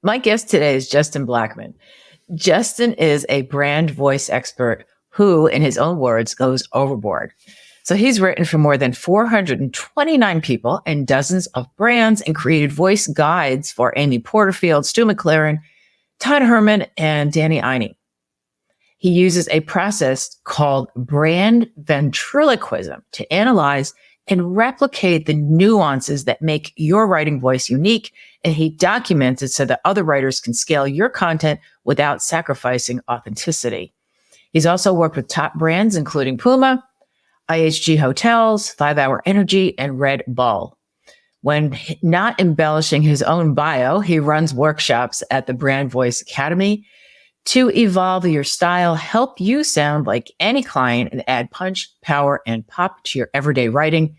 My guest today is Justin Blackman. Justin is a brand voice expert who, in his own words, goes overboard. So he's written for more than 429 people and dozens of brands and created voice guides for Amy Porterfield, Stu McLaren, Todd Herman, and Danny Einey. He uses a process called brand ventriloquism to analyze and replicate the nuances that make your writing voice unique. And he documents it so that other writers can scale your content without sacrificing authenticity. He's also worked with top brands, including Puma, IHG Hotels, 5 Hour Energy, and Red Bull. When not embellishing his own bio, he runs workshops at the Brand Voice Academy to evolve your style, help you sound like any client, and add punch, power, and pop to your everyday writing.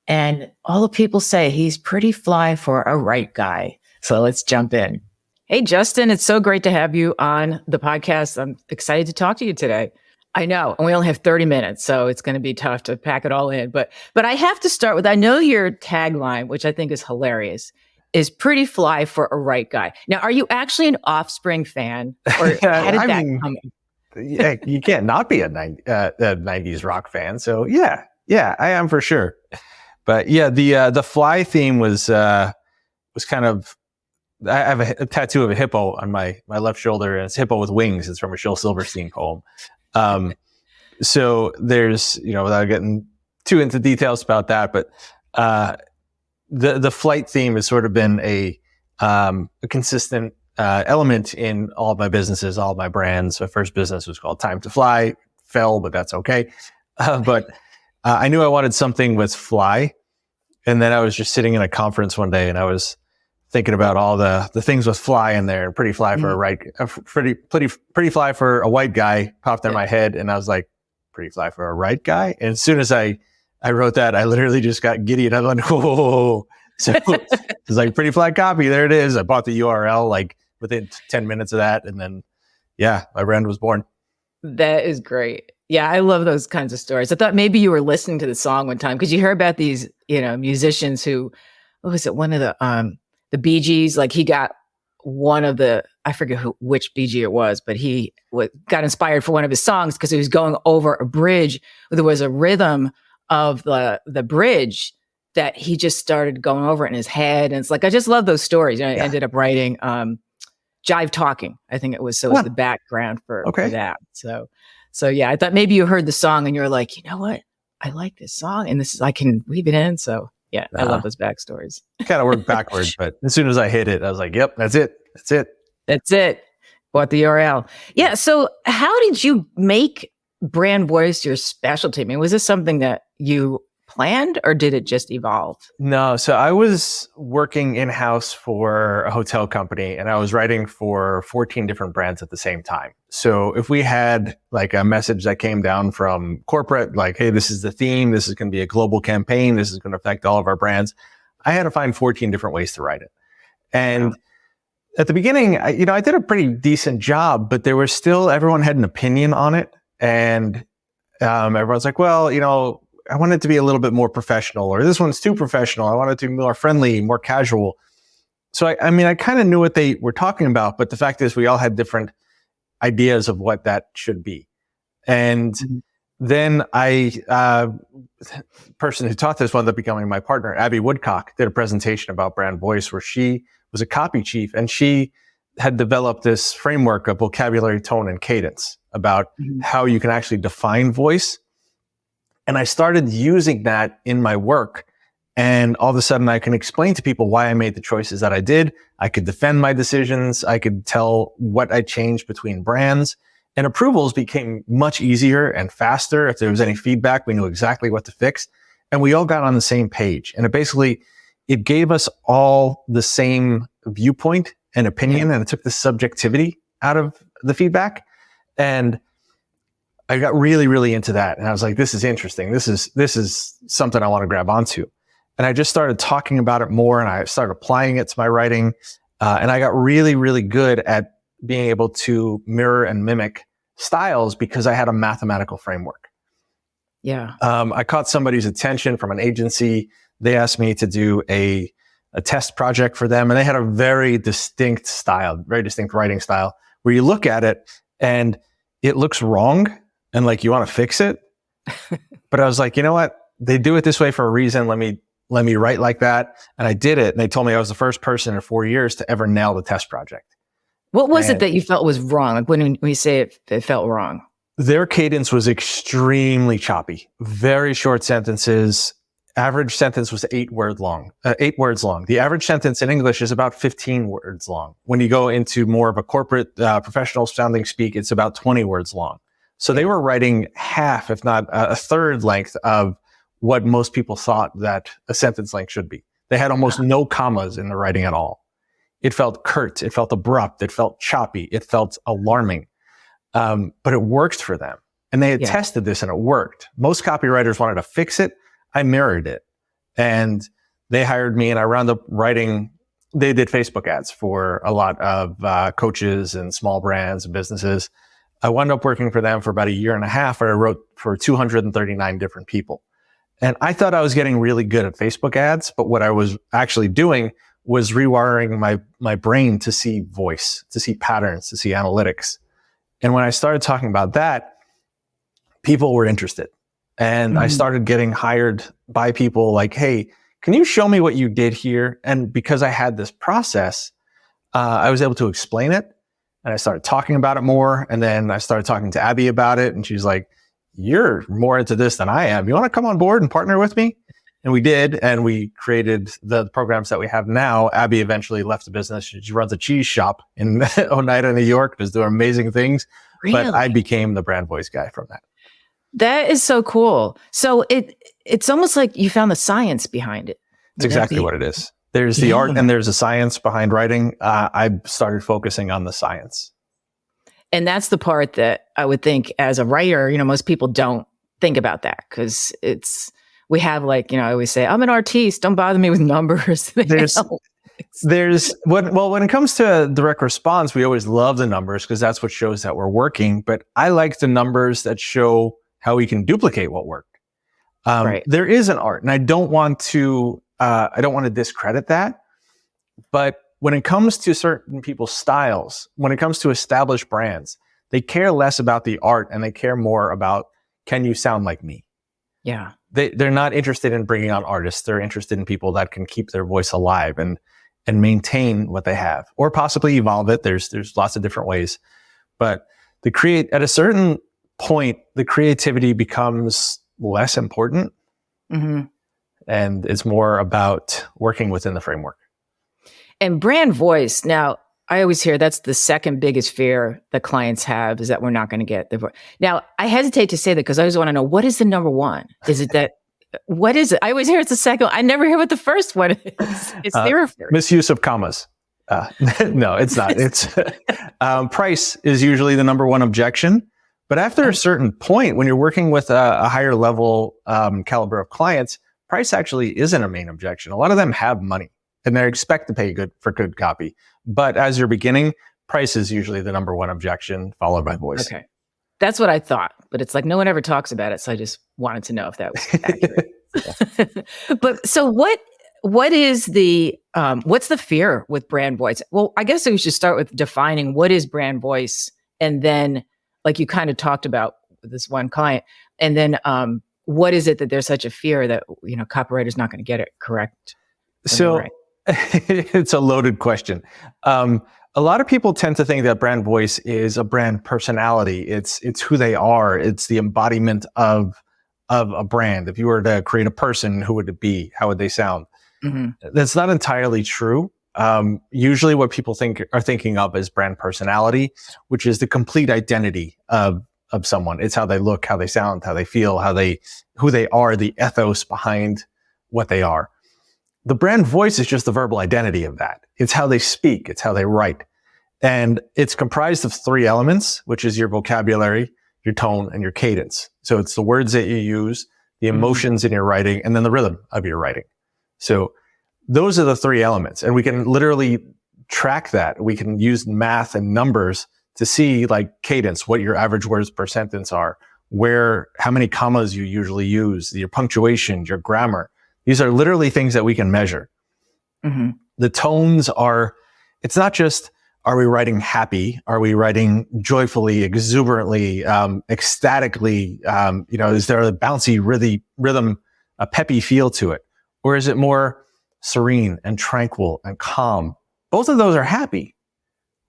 And all the people say he's pretty fly for a right guy. So let's jump in. Hey, Justin, it's so great to have you on the podcast. I'm excited to talk to you today. I know, and we only have 30 minutes, so it's going to be tough to pack it all in. But I have to start with, I know your tagline, which I think is hilarious, is pretty fly for a right guy. Now, are you actually an Offspring fan? Or how did that come in? You can't not be a 90s rock fan. So yeah, I am for sure. But yeah, the fly theme was kind of, I have a tattoo of a hippo on my left shoulder, and it's a hippo with wings. It's from a Shel Silverstein poem. So there's, without getting too into details about that, but the flight theme has sort of been a consistent element in all of my businesses, all of my brands. My first business was called Time to Fly, fell, but that's okay. But I knew I wanted something with fly. And then I was just sitting in a conference one day and I was thinking about all the things with fly in there, and pretty fly for pretty fly for a white guy popped in my head. And I was like, pretty fly for a right guy. And as soon as I wrote that, I literally just got giddy and I went, whoa. So it's like pretty fly copy. There it is. I bought the URL like within 10 minutes of that. And then, yeah, my brand was born. That is great. Yeah, I love those kinds of stories. I thought maybe you were listening to the song one time because you hear about these, musicians who, what was it? One of the Bee Gees, like he got one of the, I forget which Bee Gee it was, but he got inspired for one of his songs because he was going over a bridge. There was a rhythm of the bridge that he just started going over it in his head. And it's like, I just love those stories. I ended up writing Jive Talking. I think it was, so it was the background for that. So yeah, I thought maybe you heard the song and you're like, you know what? I like this song and I can weave it in. So yeah, I love those backstories. Kind of worked backwards, but as soon as I hit it, I was like, yep, that's it. Bought the URL. Yeah. So how did you make brand voice your specialty? I mean, was this something that you planned or did it just evolve? No. So I was working in-house for a hotel company and I was writing for 14 different brands at the same time. So if we had like a message that came down from corporate, like, hey, this is the theme, this is going to be a global campaign, this is going to affect all of our brands, I had to find 14 different ways to write it. And at the beginning, I did a pretty decent job, but there was still, everyone had an opinion on it. And everyone's like, well, I want it to be a little bit more professional, or this one's too professional. I want it to be more friendly, more casual. So I kind of knew what they were talking about, but the fact is we all had different ideas of what that should be. And then person who taught this wound up becoming my partner, Abby Woodcock, did a presentation about brand voice where she was a copy chief and she had developed this framework of vocabulary, tone, and cadence about how you can actually define voice. And I started using that in my work. And all of a sudden I can explain to people why I made the choices that I did. I could defend my decisions. I could tell what I changed between brands, and approvals became much easier and faster. If there was any feedback, we knew exactly what to fix, and we all got on the same page. And it gave us all the same viewpoint and opinion, and it took the subjectivity out of the feedback. And I got really, really into that. And I was like, this is interesting. This is something I want to grab onto. And I just started talking about it more and I started applying it to my writing. And I got really, really good at being able to mirror and mimic styles because I had a mathematical framework. Yeah. I caught somebody's attention from an agency. They asked me to do a a test project for them. And they had a very distinct style, very distinct writing style, where you look at it and it looks wrong and like you want to fix it. But I was like, you know what? They do it this way for a reason. Let me write like that. And I did it. And they told me I was the first person in 4 years to ever nail the test project. What was it that you felt was wrong? Like when you say it felt wrong? Their cadence was extremely choppy, very short sentences. Average sentence was 8 words long. The average sentence in English is about 15 words long. When you go into more of a corporate, professional sounding speak, it's about 20 words long. So they were writing half, if not a third length of what most people thought that a sentence length should be. They had almost no commas in the writing at all. It felt curt. It felt abrupt. It felt choppy. It felt alarming. But it worked for them. And they had tested this and it worked. Most copywriters wanted to fix it. I mirrored it. And they hired me and I wound up writing, they did Facebook ads for a lot of coaches and small brands and businesses. I wound up working for them for about a year and a half where I wrote for 239 different people. And I thought I was getting really good at Facebook ads, but what I was actually doing was rewiring my brain to see voice, to see patterns, to see analytics. And when I started talking about that, people were interested. And I started getting hired by people like, hey, can you show me what you did here? And because I had this process, I was able to explain it. And I started talking about it more. And then I started talking to Abby about it. And she's like, you're more into this than I am. You want to come on board and partner with me? And we did. And we created the programs that we have now. Abby eventually left the business. She runs a cheese shop in Oneida, New York, is doing amazing things. Really? But I became the brand voice guy from that. That is so cool. So it's almost like you found the science behind it. It's exactly what it is. There's the art and there's a science behind writing. I started focusing on the science. And that's the part that I would think as a writer, most people don't think about that because we have like, I always say, I'm an artiste. Don't bother me with numbers. When it comes to direct response, we always love the numbers because that's what shows that we're working. But I like the numbers that show how we can duplicate what worked. Right. There is an art, and I don't want to discredit that. But when it comes to certain people's styles, when it comes to established brands, they care less about the art and they care more about, can you sound like me? Yeah. They're not interested in bringing on artists. They're interested in people that can keep their voice alive and maintain what they have, or possibly evolve it. There's lots of different ways, but at a certain point, the creativity becomes less important, and it's more about working within the framework. And brand voice. Now, I always hear that's the second biggest fear that clients have is that we're not going to get the. Now, I hesitate to say that because I always want to know, what is the number one? Is it that? What is it? I always hear it's the second. I never hear what the first one is. It's their fear. Misuse of commas. No, it's not. It's price is usually the number one objection. But after a certain point, when you're working with a higher level caliber of clients, price actually isn't a main objection. A lot of them have money and they expect to pay good for good copy. But as you're beginning, price is usually the number one objection, followed by voice. Okay. That's what I thought, but it's like no one ever talks about it. So I just wanted to know if that was accurate. But so what is what's the fear with brand voice? Well, I guess we should start with defining what is brand voice. And then like you kind of talked about with this one client, and then what is it that there's such a fear that, copywriter's not going to get it correct? So it's a loaded question. A lot of people tend to think that brand voice is a brand personality. It's who they are. It's the embodiment of a brand. If you were to create a person, who would it be? How would they sound? That's not entirely true. Usually what people are thinking of as brand personality, which is the complete identity of someone. It's how they look, how they sound, how they feel, who they are, the ethos behind what they are. The brand voice is just the verbal identity of that. It's how they speak. It's how they write. And it's comprised of 3 elements, which is your vocabulary, your tone, and your cadence. So it's the words that you use, the emotions in your writing, and then the rhythm of your writing. So those are the 3 elements. And we can literally track that. We can use math and numbers to see like cadence, what your average words per sentence are, how many commas you usually use, your punctuation, your grammar. These are literally things that we can measure. The tones are, it's not just, are we writing happy? Are we writing joyfully, exuberantly, ecstatically? Is there a bouncy rhythm, a peppy feel to it? Or is it more serene and tranquil and calm? Both of those are happy.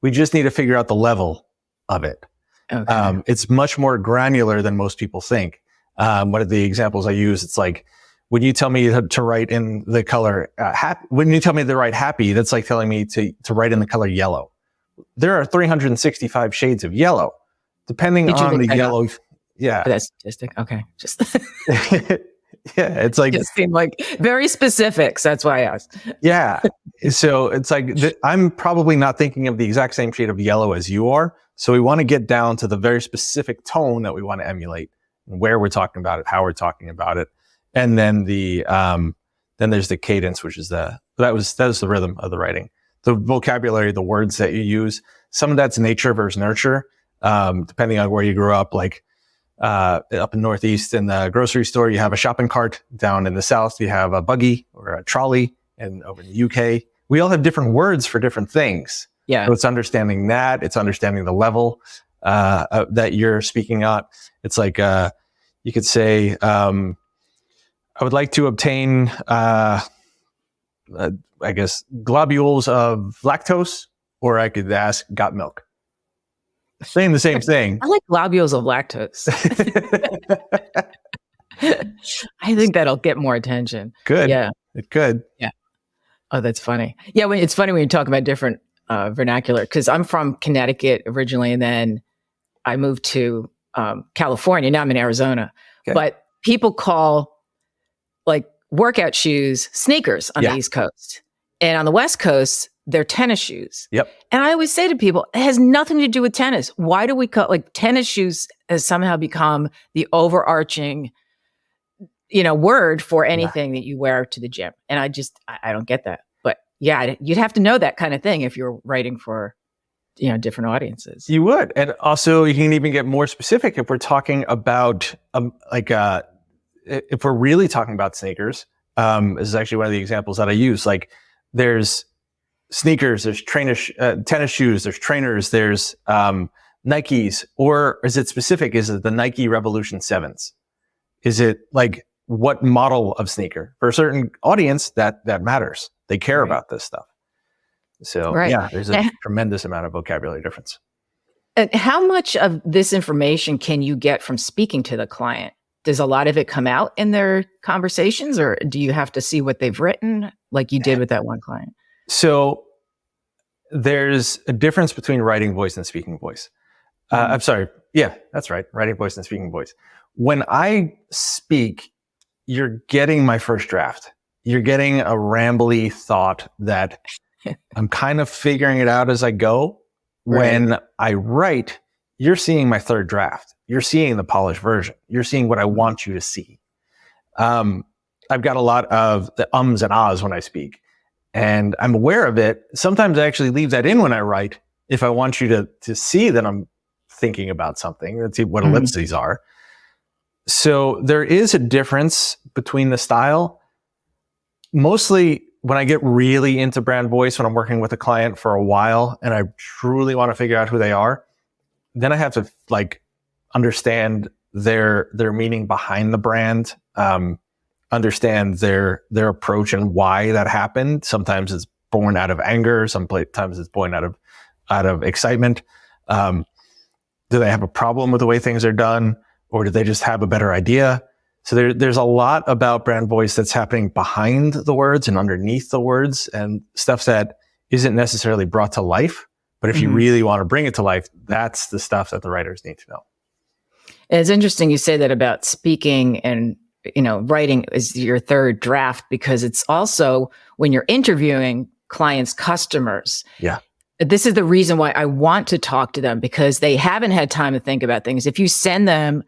We just need to figure out the level of it. Okay. It's much more granular than most people think. One of the examples I use, it's like, when you tell me to write in the color happy, when you tell me to write happy, that's like telling me to write in the color yellow. There are 365 shades of yellow, depending Did you on look the that yellow. up Yeah. for that statistic? Okay. Just Yeah. It's like, just seemed like very specific. So that's why I asked. yeah. So it's like, I'm probably not thinking of the exact same shade of yellow as you are. So we want to get down to the very specific tone that we want to emulate, where we're talking about it, how we're talking about it. And then then there's the cadence, which is that was the rhythm of the writing. The vocabulary, the words that you use, some of that's nature versus nurture, depending on where you grew up. Like up in Northeast in the grocery store, you have a shopping cart. Down in the South, you have a buggy or a trolley. And over in the UK, we all have different words for different things. Yeah. So it's understanding that. It's understanding the level that you're speaking at. It's like you could say, I would like to obtain, I guess, globules of lactose, or I could ask, got milk. Saying the same thing. I like globules of lactose. I think that'll get more attention. Good. Yeah. It could. Yeah. Oh, that's funny. Yeah. It's funny when you talk about different vernacular, because I'm from Connecticut originally, and then I moved to California. Now I'm in Arizona. Okay. But people call like workout shoes sneakers on the East Coast. And on the West Coast, they're tennis shoes. Yep. And I always say to people, it has nothing to do with tennis. Why do we call, like, tennis shoes has somehow become the overarching, word for anything that you wear to the gym. And I don't get that. But yeah, you'd have to know that kind of thing if you're writing for, different audiences. You would. And also you can even get more specific if we're talking about if we're really talking about sneakers. This is actually one of the examples that I use. Like, there's sneakers, there's tennis shoes, there's trainers, there's Nikes, or is it specific? Is it the Nike Revolution 7s? Is it like what model of sneaker? For a certain audience, that matters. They care about this stuff. So yeah, there's a tremendous amount of vocabulary difference. And how much of this information can you get from speaking to the client? Does a lot of it come out in their conversations, or do you have to see what they've written like you did with that one client? So there's a difference between writing voice and speaking voice. I'm sorry. Yeah, that's right. Writing voice and speaking voice. When I speak, you're getting my first draft. You're getting a rambly thought that I'm kind of figuring it out as I go. Right. When I write, you're seeing my third draft. You're seeing the polished version. You're seeing what I want you to see. I've got a lot of the ums and ahs when I speak, and I'm aware of it. Sometimes I actually leave that in when I write if I want you to see that I'm thinking about something. Let's see what ellipses are. So there is a difference between the style. Mostly when I get really into brand voice, when I'm working with a client for a while and I truly want to figure out who they are, then I have to understand their meaning behind the brand, understand their approach and why that happened. Sometimes it's born out of anger. Sometimes it's born out of excitement. Do they have a problem with the way things are done, or do they just have a better idea? So there's a lot about brand voice that's happening behind the words and underneath the words, and stuff that isn't necessarily brought to life. But if you really want to bring it to life, that's the stuff that the writers need to know. It's interesting you say that about speaking, and writing is your third draft, because it's also when you're interviewing clients, customers. Yeah. This is the reason why I want to talk to them, because they haven't had time to think about things. If you send them,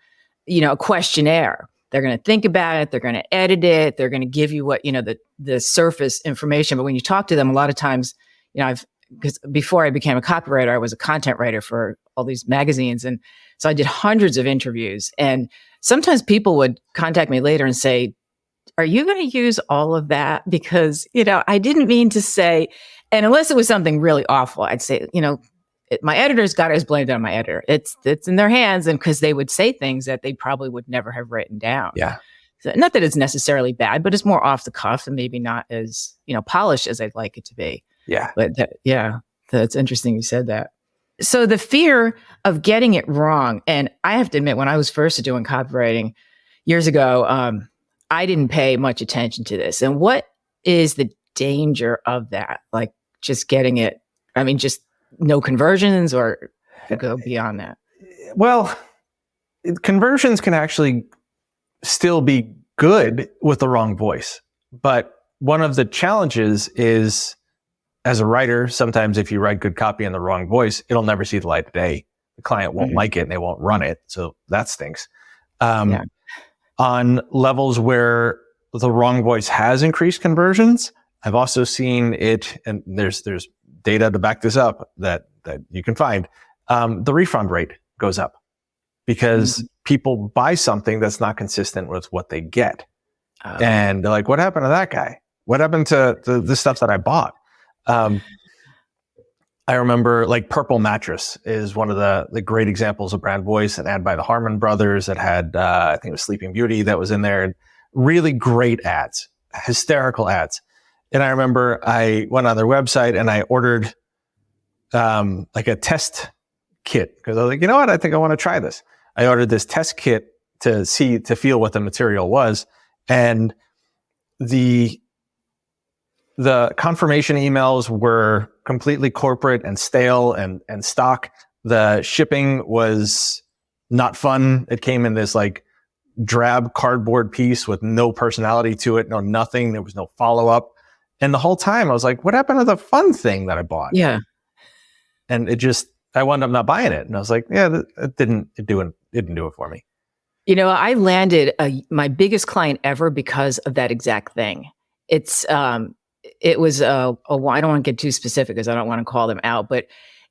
a questionnaire, they're going to think about it. They're going to edit it. They're going to give you what, the surface information. But when you talk to them, a lot of times, because before I became a copywriter, I was a content writer for all these magazines. And so I did hundreds of interviews. And sometimes people would contact me later and say, are you going to use all of that? Because, I didn't mean to say, and unless it was something really awful, I'd say, my editor's got it, blamed on my editor. It's in their hands. And because they would say things that they probably would never have written down. Yeah. So, not that it's necessarily bad, but it's more off the cuff and maybe not as, polished as I'd like it to be. Yeah. But that's interesting you said that. So the fear of getting it wrong, and I have to admit, when I was first doing copywriting years ago, I didn't pay much attention to this. And what is the danger of that? Like just getting it, just no conversions or go beyond that? Well, conversions can actually still be good with the wrong voice. But one of the challenges is, as a writer, sometimes if you write good copy in the wrong voice, it'll never see the light of day. The client won't like it and they won't run it. So that stinks. On levels where the wrong voice has increased conversions, I've also seen it, and there's data to back this up that you can find. The refund rate goes up because people buy something that's not consistent with what they get. And they're like, what happened to that guy? What happened to the stuff that I bought? I remember like Purple Mattress is one of the great examples of brand voice, an ad by the Harmon brothers that had, I think it was Sleeping Beauty that was in there, and really great ads, hysterical ads. And I remember I went on their website and I ordered, like a test kit because I was like, you know what? I think I want to try this. I ordered this test kit to feel what the material was. And the confirmation emails were completely corporate and stale and stock. The shipping was not fun. It came in this like drab cardboard piece with no personality to it, no nothing. There was no follow-up. And the whole time I was like, what happened to the fun thing that I bought? Yeah. And I wound up not buying it. And I was like, yeah, it didn't do it for me. I landed my biggest client ever because of that exact thing. It was I don't want to get too specific because I don't want to call them out, but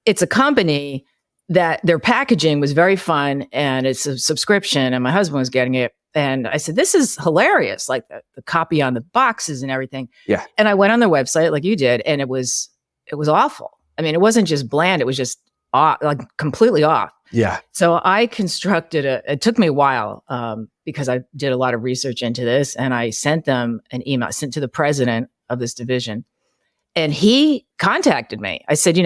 it's a company that their packaging was very fun and it's a subscription and my husband was getting it. And I said, this is hilarious. Like the copy on the boxes and everything. Yeah. And I went on their website like you did. And it was awful. It wasn't just bland. It was just off, like completely off. Yeah. So I constructed it took me a while because I did a lot of research into this and I sent them an email. I sent to the president of this division and he contacted me. I said,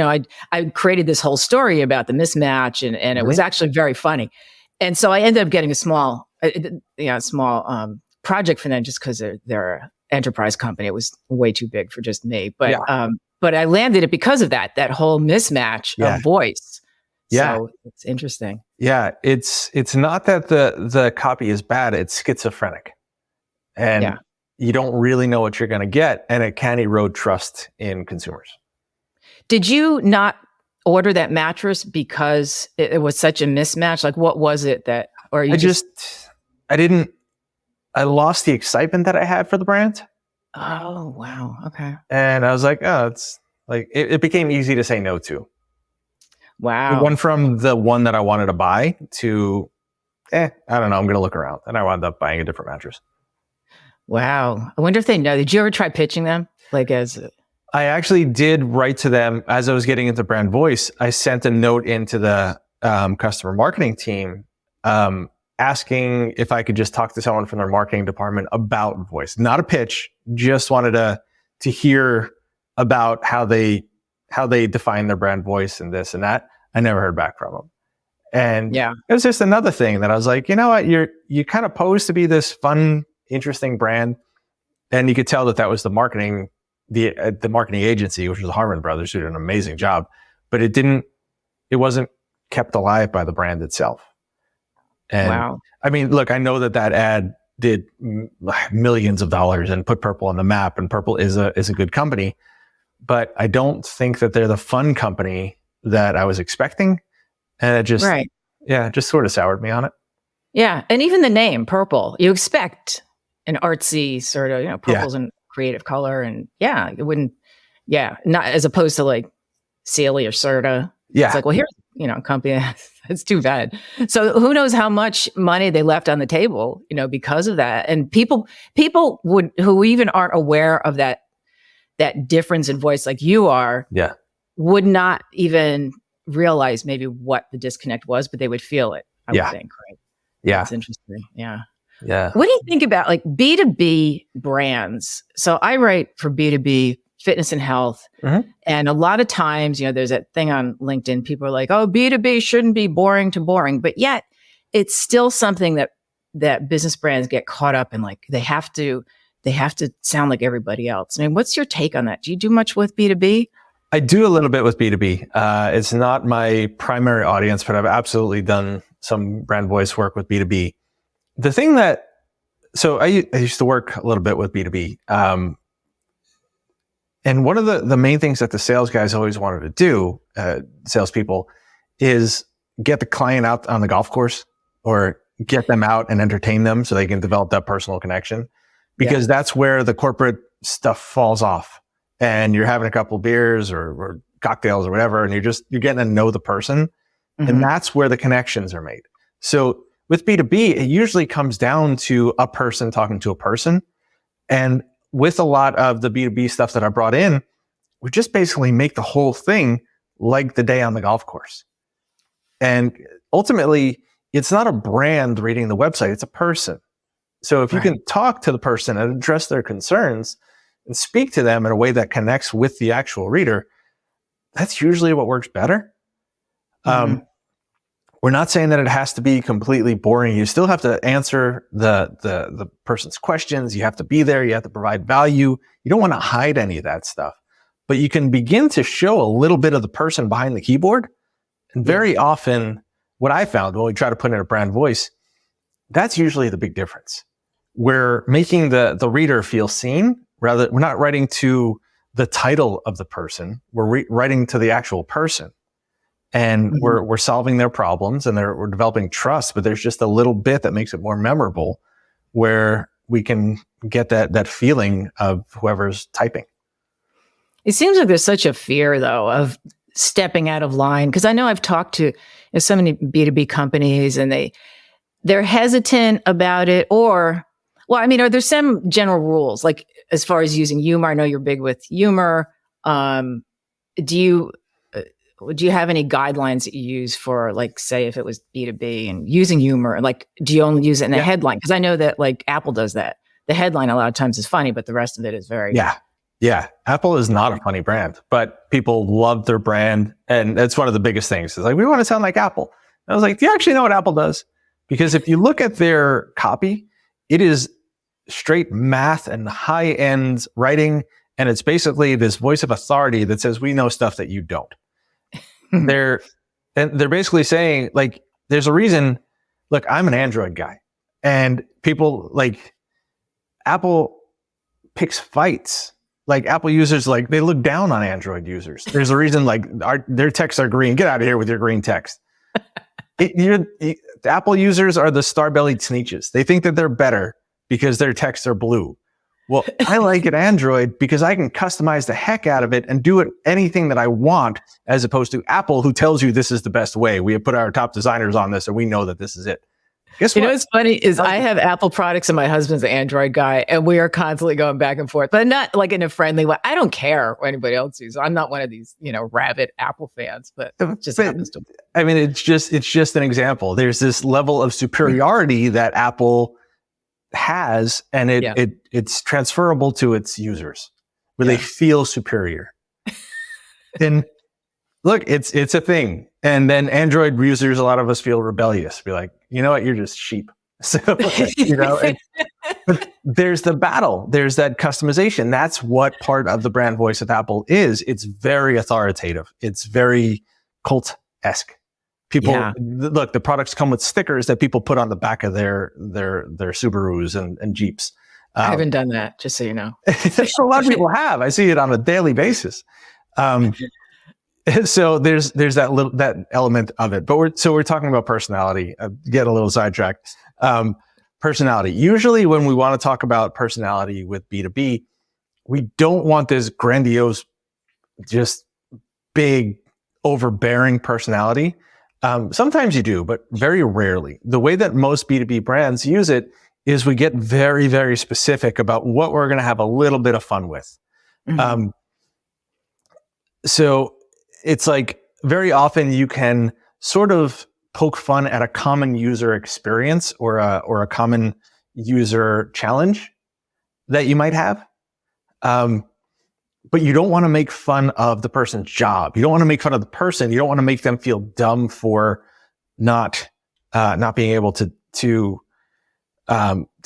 I created this whole story about the mismatch and it was actually very funny. And so I ended up getting a small project for them just because they're an enterprise company. It was way too big for just me. But but I landed it because of that whole mismatch of voice. Yeah. So it's interesting. Yeah. It's not that the copy is bad, it's schizophrenic. And you don't really know what you're going to get, and it can erode trust in consumers. Did you not order that mattress because it was such a mismatch? Like, what was it that, or you I lost the excitement that I had for the brand. Oh, wow. Okay. And I was like, oh, it's like, it became easy to say no to. Wow. It went from the one that I wanted to buy to, I don't know, I'm going to look around. And I wound up buying a different mattress. Wow. I wonder if they know. Did you ever try pitching them? I actually did write to them as I was getting into brand voice. I sent a note into the customer marketing team asking if I could just talk to someone from their marketing department about voice. Not a pitch, just wanted to hear about how they define their brand voice and this and that. I never heard back from them. And it was just another thing that I was like, you know what, you kind of pose to be this fun, interesting brand. And you could tell that was the marketing agency, which was the Harmon brothers, who did an amazing job, but it wasn't kept alive by the brand itself. And look, I know that ad did millions of dollars and put Purple on the map, and Purple is a good company, but I don't think that they're the fun company that I was expecting. And it just, just sort of soured me on it. Yeah. And even the name Purple, you expect an artsy sort of, purple's a creative color, and it wouldn't, not as opposed to like Sealy or Serta. Yeah. It's like, well, here's, a company that It's too bad. So who knows how much money they left on the table, because of that. And people who even aren't aware of that difference in voice like you are, Yeah. would not even realize maybe what the disconnect was, but they would feel it, I would think, right? Yeah. That's interesting. Yeah. Yeah. What do you think about like B2B brands? So I write for B2B fitness and health. Mm-hmm. And a lot of times, there's that thing on LinkedIn. People are like, oh, B2B shouldn't be boring to boring. But yet it's still something that business brands get caught up in. Like they have to sound like everybody else. I mean, what's your take on that? Do you do much with B2B? I do a little bit with B2B. It's not my primary audience, but I've absolutely done some brand voice work with B2B. The thing so I used to work a little bit with B2B. And one of the main things that the sales guys always wanted to do, salespeople, is get the client out on the golf course or get them out and entertain them so they can develop that personal connection. Because that's where the corporate stuff falls off. And you're having a couple of beers or cocktails or whatever, and you're getting to know the person. Mm-hmm. And that's where the connections are made. So with B2B, it usually comes down to a person talking to a person. And with a lot of the B2B stuff that I brought in, we just basically make the whole thing like the day on the golf course. And ultimately, it's not a brand reading the website, it's a person. So if you can talk to the person and address their concerns and speak to them in a way that connects with the actual reader, that's usually what works better. Mm-hmm. We're not saying that it has to be completely boring. You still have to answer the person's questions. You have to be there. You have to provide value. You don't want to hide any of that stuff. But you can begin to show a little bit of the person behind the keyboard. And very often, what I found when we try to put in a brand voice, that's usually the big difference. We're making the reader feel seen. We're not writing to the title of the person. We're writing to the actual person. And mm-hmm. we're solving their problems and we're developing trust, but there's just a little bit that makes it more memorable where we can get that feeling of whoever's typing. It seems like there's such a fear though of stepping out of line. Cause I know I've talked to so many B2B companies and they're hesitant about it are there some general rules like as far as using humor? I know you're big with humor. Do you have any guidelines that you use for, like, say, if it was B2B and using humor? Like, do you only use it in a headline? Because I know that, like, Apple does that. The headline a lot of times is funny, but the rest of it is very... Yeah. Apple is not a funny brand, but people love their brand. And that's one of the biggest things. It's like, we want to sound like Apple. And I was like, do you actually know what Apple does? Because if you look at their copy, it is straight math and high-end writing. And it's basically this voice of authority that says, we know stuff that you don't. They're basically saying, like, there's a reason. Look, I'm an Android guy, and people like Apple picks fights. Like Apple users, like they look down on Android users. There's a reason, like their texts are green. Get out of here with your green text. The Apple users are the star-bellied sneeches. They think that they're better because their texts are blue. Well, I like it Android because I can customize the heck out of it and do it anything that I want, as opposed to Apple, who tells you this is the best way. We have put our top designers on this and we know that this is it. Guess what? You know what's funny is I have Apple products and my husband's an Android guy and we are constantly going back and forth, but not like in a friendly way. I don't care what anybody else uses. I'm not one of these, rabid Apple fans, but it just happens to me. I mean, it's just an example. There's this level of superiority that Apple has, and it's transferable to its users where they feel superior. And look, it's a thing. And then Android users, a lot of us feel rebellious. Be like, you know what? You're just sheep. So, but there's the battle. There's that customization. That's what part of the brand voice of Apple is. It's very authoritative. It's very cult-esque. People look, the products come with stickers that people put on the back of their Subarus and Jeeps. I haven't done that, just so you know. A lot of people have. I see it on a daily basis. So there's that element of it. But we're talking about personality. Get a little sidetracked. Personality. Usually when we want to talk about personality with B2B, we don't want this grandiose, just big, overbearing personality. Sometimes you do, but very rarely. The way that most B2B brands use it is we get very, very specific about what we're going to have a little bit of fun with. Mhm. So it's like very often you can sort of poke fun at a common user experience or a common user challenge that you might have. But you don't want to make fun of the person's job. You don't want to make fun of the person. You don't want to make them feel dumb for not being able to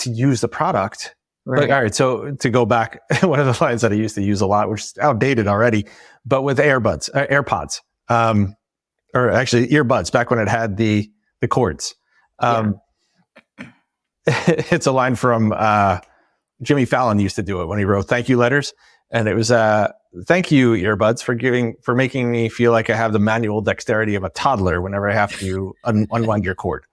use the product. Right. But, all right. So to go back, one of the lines that I used to use a lot, which is outdated already, but with AirPods, or actually earbuds back when it had the cords. It's a line from, Jimmy Fallon used to do it when he wrote thank you letters. And it was, thank you, earbuds, for making me feel like I have the manual dexterity of a toddler whenever I have to unwind your cord.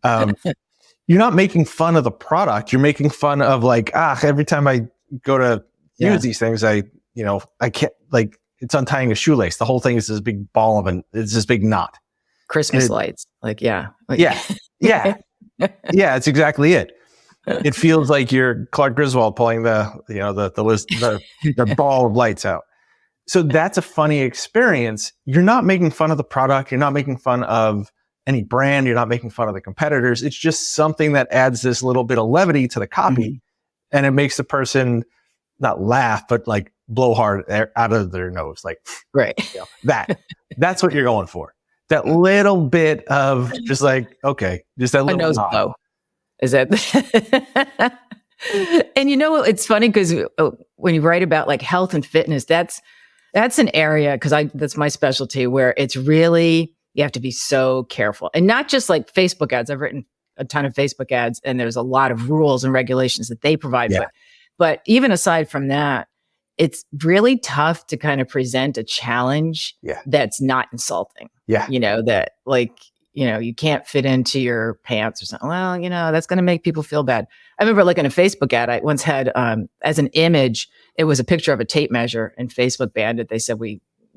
You're not making fun of the product. You're making fun of like, every time I go to use these things, I can't, like, it's untying a shoelace. The whole thing is this big ball of it's this big knot. Christmas lights. Yeah. It's exactly it. It feels like you're Clark Griswold pulling the ball of lights out. So that's a funny experience. You're not making fun of the product. You're not making fun of any brand. You're not making fun of the competitors. It's just something that adds this little bit of levity to the copy, and it makes the person not laugh, but like blow hard air out of their nose. Like, right. That's what you're going for. That little bit of just like, okay, just that little nose blow. Is that? And it's funny because when you write about like health and fitness, that's an area, because that's my specialty, where it's really, you have to be so careful, and not just like Facebook ads. I've written a ton of Facebook ads, and there's a lot of rules and regulations that they provide. But even aside from that, it's really tough to kind of present a challenge that's not insulting. That like, you can't fit into your pants or something. Well, that's going to make people feel bad. I remember like in a Facebook ad, I once had, as an image, it was a picture of a tape measure, and Facebook banned it. They said,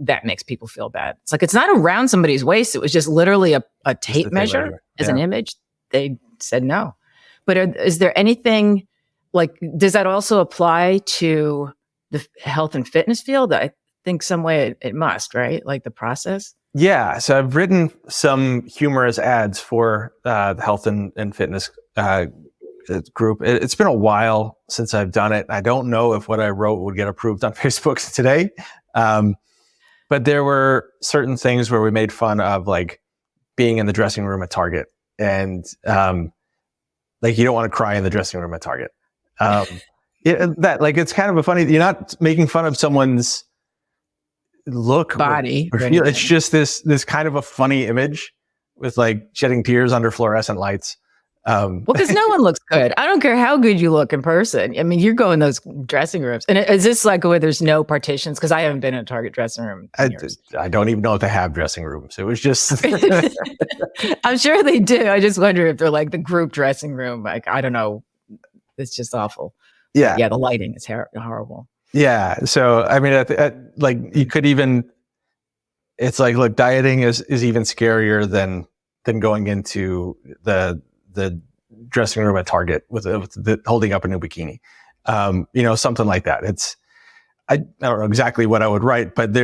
that makes people feel bad. It's like, it's not around somebody's waist. It was just literally a tape measure as an image. They said no. But is there anything like, does that also apply to the health and fitness field? I think some way it must, right? Like the process. Yeah. So I've written some humorous ads for the health and fitness group. It's been a while since I've done it. I don't know if what I wrote would get approved on Facebook today. But there were certain things where we made fun of like being in the dressing room at Target, and like you don't want to cry in the dressing room at Target. It's kind of a funny, you're not making fun of someone's look, body, or feel. It's just this kind of a funny image with like shedding tears under fluorescent lights. Well, because no one looks good. I don't care how good you look in person. I mean, you're going those dressing rooms. And is this like where there's no partitions? Because I haven't been in a Target dressing room in years. I don't even know if they have dressing rooms. It was just... I'm sure they do. I just wonder if they're like the group dressing room. Like, I don't know. It's just awful. Yeah, the lighting is horrible. Yeah. So, I mean, like you could even... It's like, look, dieting is even scarier than going into the dressing room at Target with holding up a new bikini, something like that. I don't know exactly what I would write, but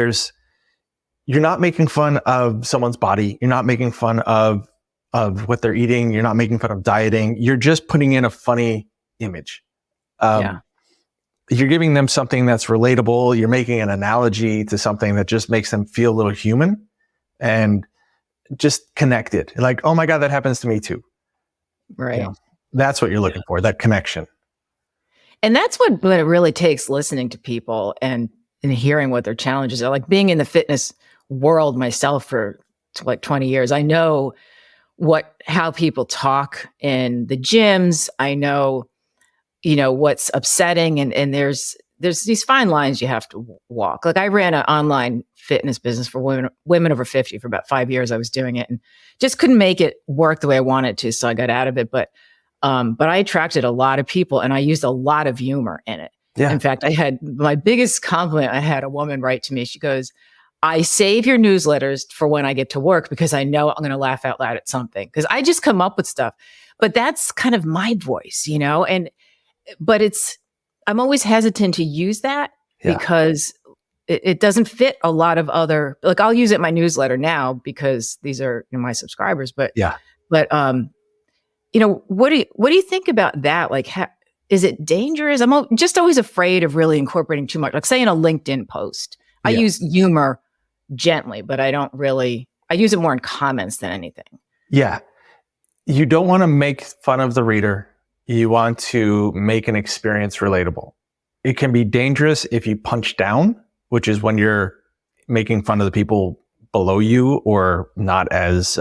you're not making fun of someone's body. You're not making fun of what they're eating. You're not making fun of dieting. You're just putting in a funny image. You're giving them something that's relatable. You're making an analogy to something that just makes them feel a little human and just connected. Like, oh my God, that happens to me too. Right. That's what you're looking for, that connection. And that's what it really takes, listening to people and hearing what their challenges are. Like being in the fitness world myself for like 20 years, I know how people talk in the gyms. I know, what's upsetting, and there's these fine lines you have to walk. Like I ran an online fitness business for women over 50 for about 5 years. I was doing it and just couldn't make it work the way I wanted to. So I got out of it. But I attracted a lot of people, and I used a lot of humor in it. Yeah. In fact, I had my biggest compliment. I had a woman write to me. She goes, I save your newsletters for when I get to work because I know I'm going to laugh out loud at something because I just come up with stuff. But that's kind of my voice, but I'm always hesitant to use that because it doesn't fit a lot of other, like I'll use it in my newsletter now because these are my subscribers, but what do you think about that? Like, is it dangerous? I'm just always afraid of really incorporating too much. Like say in a LinkedIn post, I use humor gently, but I use it more in comments than anything. Yeah. You don't want to make fun of the reader. You want to make an experience relatable. It can be dangerous if you punch down, which is when you're making fun of the people below you or not as,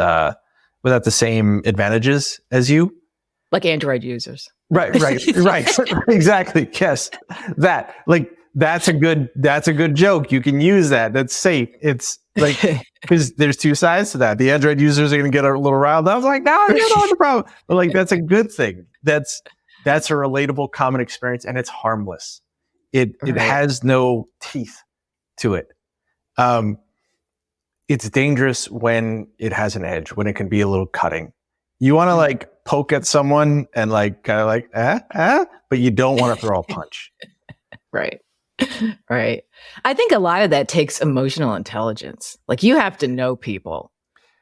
without the same advantages as you. Like Android users. Right. Exactly. Yes. That's a good joke. You can use that. That's safe. It's like, because there's two sides to that. The Android users are going to get a little riled. I was like, no, you don't have a problem. But like, that's a good thing. That's a relatable common experience and it's harmless. It has no teeth to it. It's dangerous when it has an edge, when it can be a little cutting. You want to like poke at someone and like kind of like, but you don't want to throw a punch. Right. I think a lot of that takes emotional intelligence. Like you have to know people.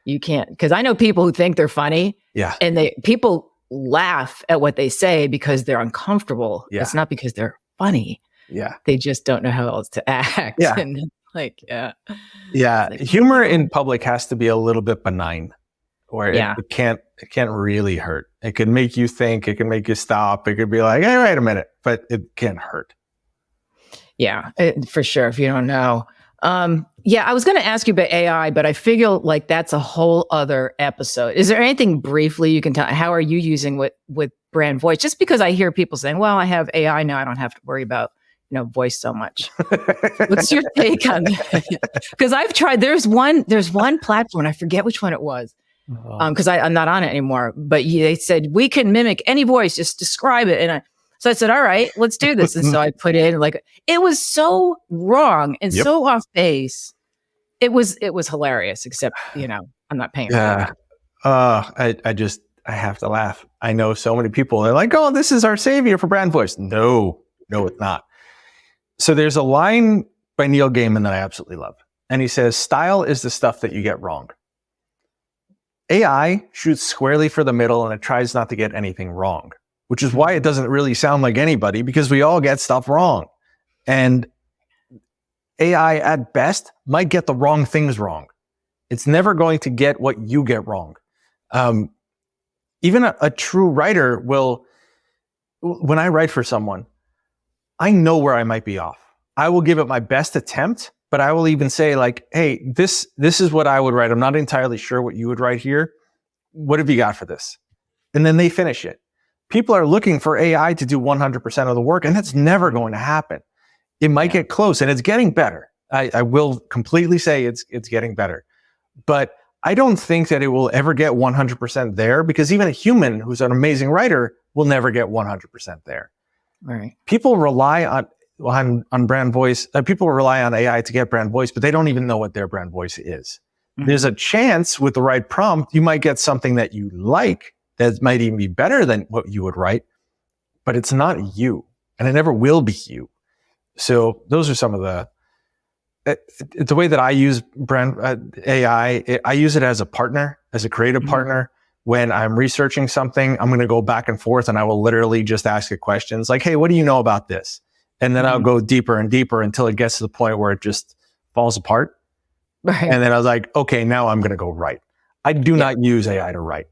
You can't, because I know people who think they're funny. Yeah. And people laugh at what they say because they're uncomfortable. Yeah. It's not because they're funny. Yeah. They just don't know how else to act. Yeah. And Yeah. Like, humor in public has to be a little bit benign, where it can't really hurt. It can make you think, it can make you stop. It could be like, hey, wait a minute, but it can't hurt. Yeah, for sure. If you don't know. I was going to ask you about AI, but I feel like that's a whole other episode. Is there anything briefly you can tell? How are you using with brand voice? Just because I hear people saying, well, I have AI now, I don't have to worry about voice so much. What's your take on that? Because I've tried. There's one platform. I forget which one it was. Because I'm not on it anymore. But they said we can mimic any voice, just describe it. And so I said, all right, let's do this. And so I put in it was so wrong and so off base. It was hilarious. Except I'm not paying. Yeah. I have to laugh. I know so many people. They're like, oh, this is our savior for brand voice. No, it's not. So there's a line by Neil Gaiman that I absolutely love. And he says, style is the stuff that you get wrong. AI shoots squarely for the middle and it tries not to get anything wrong, which is why it doesn't really sound like anybody, because we all get stuff wrong. And AI at best might get the wrong things wrong. It's never going to get what you get wrong. Even a true writer will, when I write for someone, I know where I might be off. I will give it my best attempt, but I will even say like, hey, this is what I would write. I'm not entirely sure what you would write here. What have you got for this? And then they finish it. People are looking for AI to do 100% of the work, and that's never going to happen. It might get close, and it's getting better. I will completely say it's getting better. But I don't think that it will ever get 100% there, because even a human who's an amazing writer will never get 100% there. Right. People rely on brand voice. People rely on AI to get brand voice, but they don't even know what their brand voice is. Mm-hmm. There's a chance with the right prompt, you might get something that you like that might even be better than what you would write, but it's not you, and it never will be you. So those are some of the way that I use brand AI. I use it as a partner, as a creative partner. When I'm researching something, I'm going to go back and forth and I will literally just ask it questions like, hey, what do you know about this? And then I'll go deeper and deeper until it gets to the point where it just falls apart. Right. And then I was like, okay, now I'm going to go write. I do not use AI to write.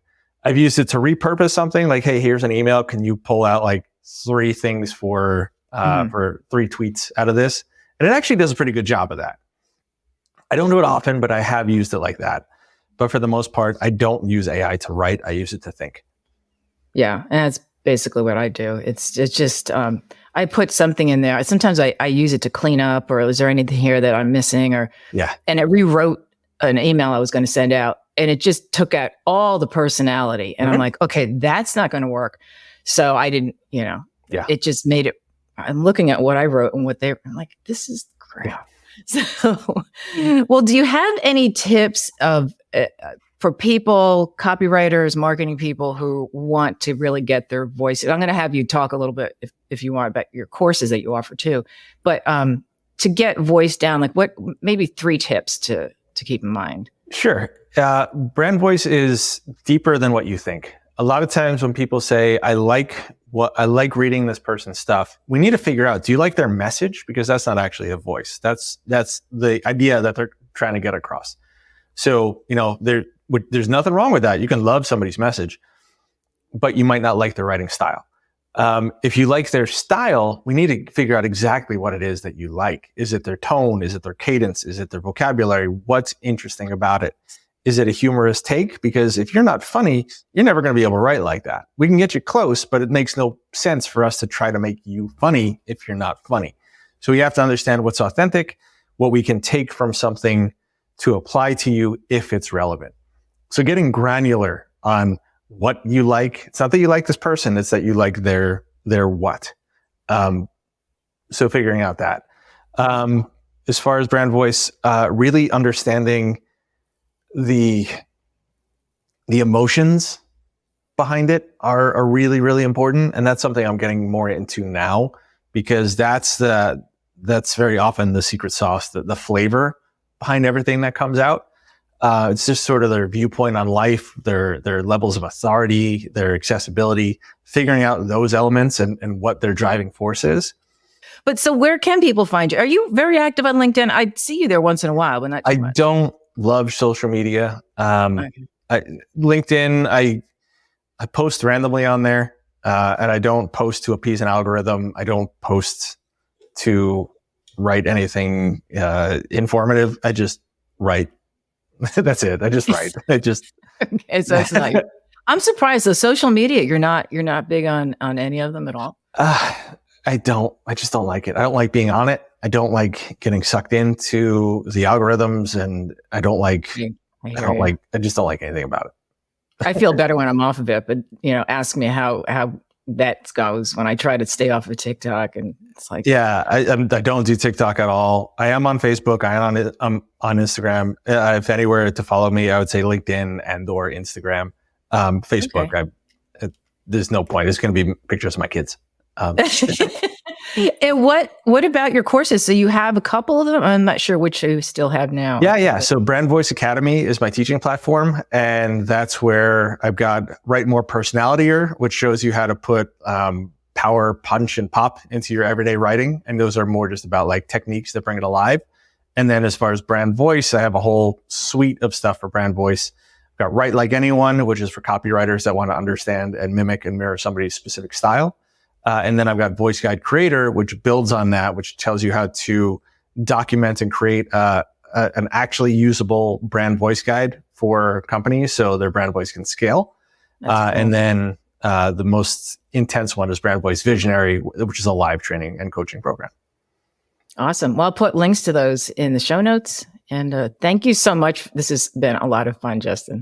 I've used it to repurpose something like, hey, here's an email. Can you pull out like 3 things for 3 tweets out of this? And it actually does a pretty good job of that. I don't do it often, but I have used it like that. But for the most part, I don't use AI to write. I use it to think. Yeah. And that's basically what I do. It's just, I put something in there. Sometimes I use it to clean up, or is there anything here that I'm missing? And it rewrote an email I was going to send out, and it just took out all the personality. And I'm like, okay, that's not going to work. So I didn't, it just made it, I'm looking at what I wrote and I'm like, this is crap. So, well, do you have any tips of for people, copywriters, marketing people who want to really get their voice? I'm going to have you talk a little bit, if you want, about your courses that you offer too. But to get voice down, like what, maybe 3 tips to keep in mind? Sure. Brand voice is deeper than what you think. A lot of times when people say, I like reading this person's stuff, we need to figure out, do you like their message? Because that's not actually a voice. That's the idea that they're trying to get across. So, there's nothing wrong with that. You can love somebody's message, but you might not like their writing style. If you like their style, we need to figure out exactly what it is that you like. Is it their tone? Is it their cadence? Is it their vocabulary? What's interesting about it? Is it a humorous take? Because if you're not funny, you're never going to be able to write like that. We can get you close, but it makes no sense for us to try to make you funny if you're not funny. So we have to understand what's authentic, what we can take from something to apply to you if it's relevant. So getting granular on what you like. It's not that you like this person, it's that you like their what. So figuring out that. As far as brand voice, really understanding the emotions behind it are really, really important. And that's something I'm getting more into now, because that's very often the secret sauce, the flavor behind everything that comes out. It's just sort of their viewpoint on life, their levels of authority, their accessibility, figuring out those elements and what their driving force is. But so where can people find you? Are you very active on LinkedIn? I see you there once in a while, but not too much. I don't love social media. LinkedIn, I post randomly on there, and I don't post to appease an algorithm. I don't post to write anything informative. I just write. That's it. I just write. Okay, so it's not. I'm surprised. The social media, you're not big on any of them at all. I just don't like it. I don't like being on it. I don't like getting sucked into the algorithms, and I just don't like anything about it. I feel better when I'm off of it, but ask me how that goes when I try to stay off of TikTok, and it's like, yeah, I don't do TikTok at all. I am on Facebook. I am on Instagram. If anywhere to follow me, I would say LinkedIn and or Instagram. Facebook, okay. There's no point. It's going to be pictures of my kids. And what about your courses? So you have a couple of them. I'm not sure which you still have now. Yeah. So Brand Voice Academy is my teaching platform, and that's where I've got Write More Personalitier, which shows you how to put power, punch, and pop into your everyday writing. And those are more just about like techniques that bring it alive. And then as far as brand voice, I have a whole suite of stuff for brand voice. I've got Write Like Anyone, which is for copywriters that want to understand and mimic and mirror somebody's specific style. And then I've got Voice Guide Creator, which builds on that, which tells you how to document and create an actually usable brand voice guide for companies so their brand voice can scale. Cool. And then the most intense one is Brand Voice Visionary, which is a live training and coaching program. Awesome. Well, I'll put links to those in the show notes. And thank you so much. This has been a lot of fun, Justin.